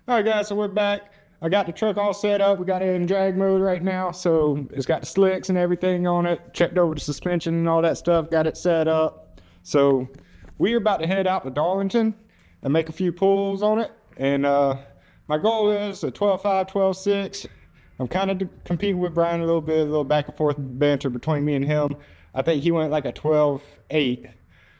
All right, guys, so we're back. I got the truck all set up. We got it in drag mode right now. So it's got the slicks and everything on it. Checked over the suspension and all that stuff. Got it set up. So we're about to head out to Darlington and make a few pulls on it. And my goal is a 12.5, 12.6. I'm kind of competing with Brian a little back and forth banter between me and him. I think he went like a 12.8.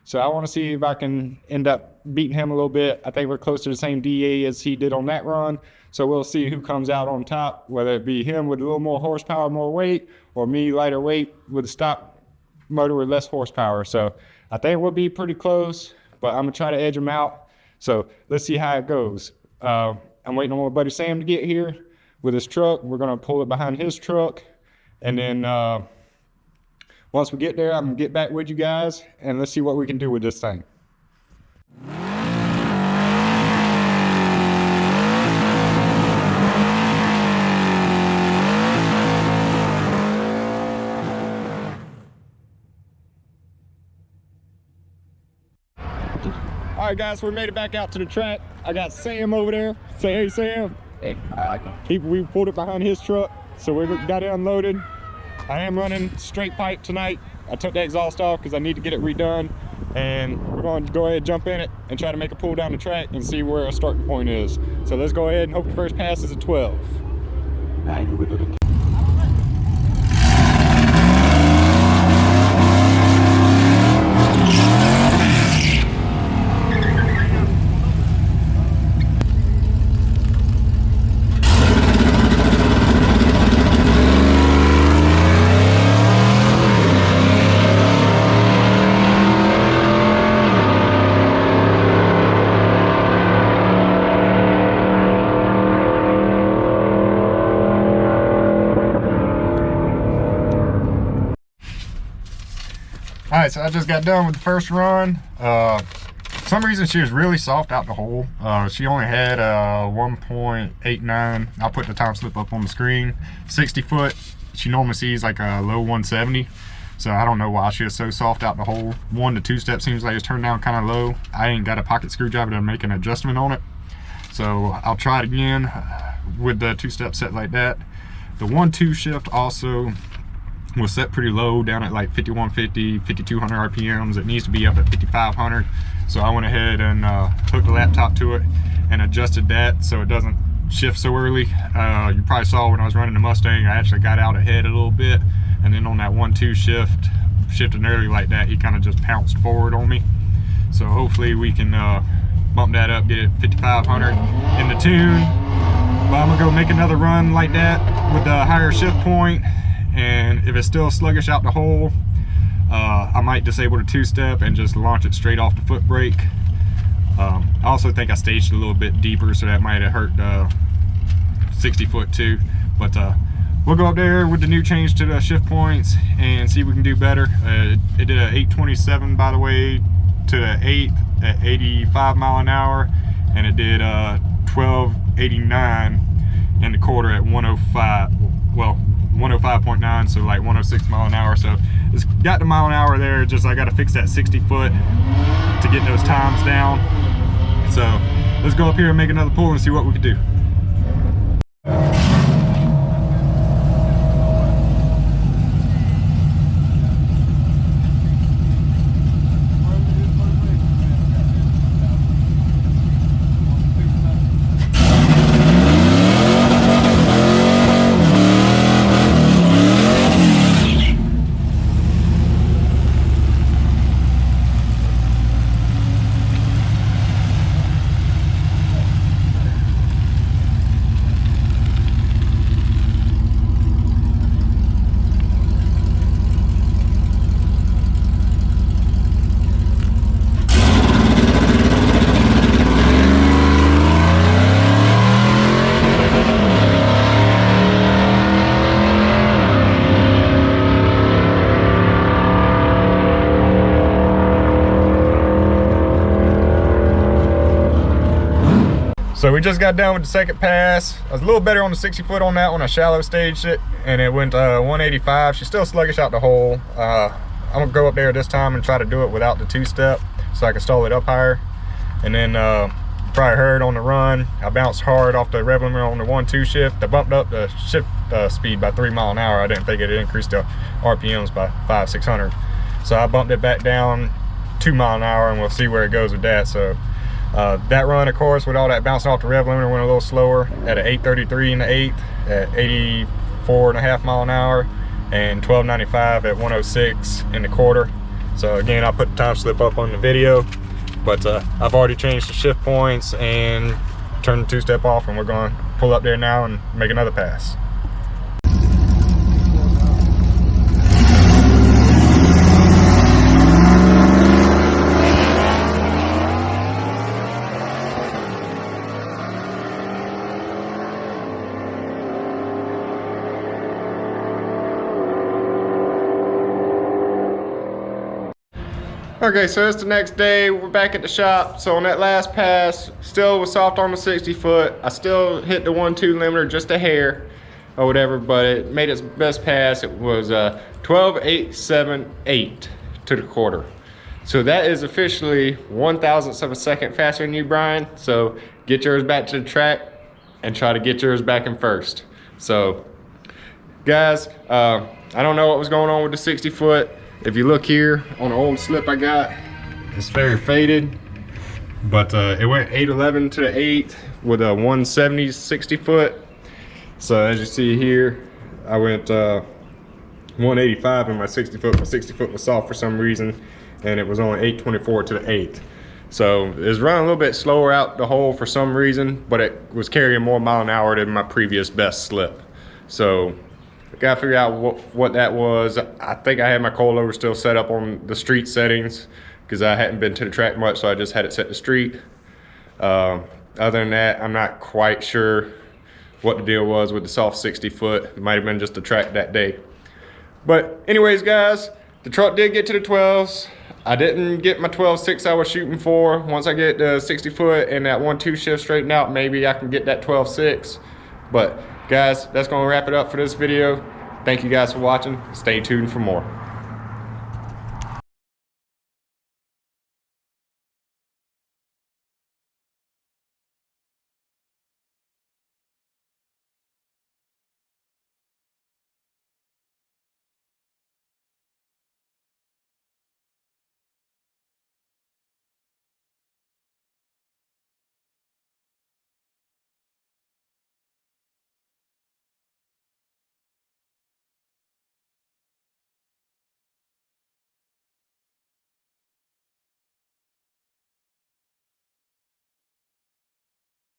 So I want to see if I can end up beating him a little bit. I think we're close to the same DA as he did on that run. So we'll see who comes out on top, whether it be him with a little more horsepower, more weight, or me lighter weight with a stock motor with less horsepower. So I think we'll be pretty close, but I'm going to try to edge him out. So let's see how it goes. I'm waiting on my buddy Sam to get here with his truck. We're going to pull it behind his truck. And then once we get there, I'm going to get back with you guys, and let's see what we can do with this thing. All right, guys, so we made it back out to the track. I got Sam over there. Say hey, Sam. Hey, I like him. We pulled it behind his truck, so we got it unloaded. I am running straight pipe tonight. I took the exhaust off because I need to get it redone, and we're going to go ahead and jump in it and try to make a pull down the track and see where our starting point is. So let's go ahead and hope the first pass is a 12. All right, so I just got done with the first run. For some reason she was really soft out the hole. She only had 1.89. I'll put the time slip up on the screen. 60 foot. She normally sees like a low 170. So I don't know why she is so soft out the hole. 1 to 2 step seems like it's turned down kind of low. I ain't got a pocket screwdriver to make an adjustment on it. So I'll try it again with the 2-step set like that. The 1-2 shift also was set pretty low, down at like 5150, 5200 RPMs. It needs to be up at 5500. So I went ahead and hooked the laptop to it and adjusted that so it doesn't shift so early. You probably saw when I was running the Mustang, I actually got out ahead a little bit, and then on that 1-2 shift, shifting early like that, he kind of just pounced forward on me. So hopefully we can bump that up, get it 5500 in the tune. But I'm gonna go make another run like that with the higher shift point. And if it's still sluggish out the hole, I might disable the 2-step and just launch it straight off the foot brake. I also think I staged it a little bit deeper, so that might have hurt the 60 foot too. But we'll go up there with the new change to the shift points and see if we can do better. It did a 827, by the way, to the 8th at 85 mile an hour, and it did 1289 in the quarter at 105. Well, 105.9, so like 106 mile an hour. So it's got the mile an hour there, just I got to fix that 60 foot to get those times down. So let's go up here and make another pull and see what we can do. So we just got done with the second pass. I was a little better on the 60 foot on that one. I shallow staged it and it went 185. She's still sluggish out the hole. I'm gonna go up there this time and try to do it without the 2-step so I can stall it up higher. And then probably heard on the run, I bounced hard off the rev limiter on the 1-2 shift. I bumped up the shift speed by 3 miles an hour. I didn't think it increased the RPMs by 500-600. So I bumped it back down 2 miles an hour, and we'll see where it goes with that. So that run, of course, with all that bouncing off the rev limiter, went a little slower at an 833 in the 8th at 84.5 miles an hour, and 1295 at 106 in the quarter. So again, I'll put the time slip up on the video, but I've already changed the shift points and turned the 2-step off, and we're going to pull up there now and make another pass. Okay, so it's the next day. We're back at the shop. So on that last pass, still was soft on the 60 foot. I still hit the 1-2 limiter just a hair or whatever, but it made its best pass. It was 12.878 to the quarter. So that is officially 1/1000th of a second faster than you, Brian. So get yours back to the track and try to get yours back in first. So guys, I don't know what was going on with the 60 foot. If you look here on the old slip I got, it's very faded, but it went 811 to the 8 with a 170 60 foot. So as you see here, I went 185 in my 60 foot. My 60 foot was soft for some reason, and it was on 824 to the 8. So it was running a little bit slower out the hole for some reason, but it was carrying more mile an hour than my previous best slip. So I gotta figure out what that was. I think I had my coilover still set up on the street settings because I hadn't been to the track much, so I just had it set to street. Other than that, I'm not quite sure what the deal was with the soft 60 foot. It might have been just the track that day. But anyways, guys, the truck did get to the 12s. I didn't get my 12.6 I was shooting for. Once I get the 60 foot and that 1-2 shift straightened out, maybe I can get that 12.6. But guys, that's gonna wrap it up for this video. Thank you guys for watching. Stay tuned for more.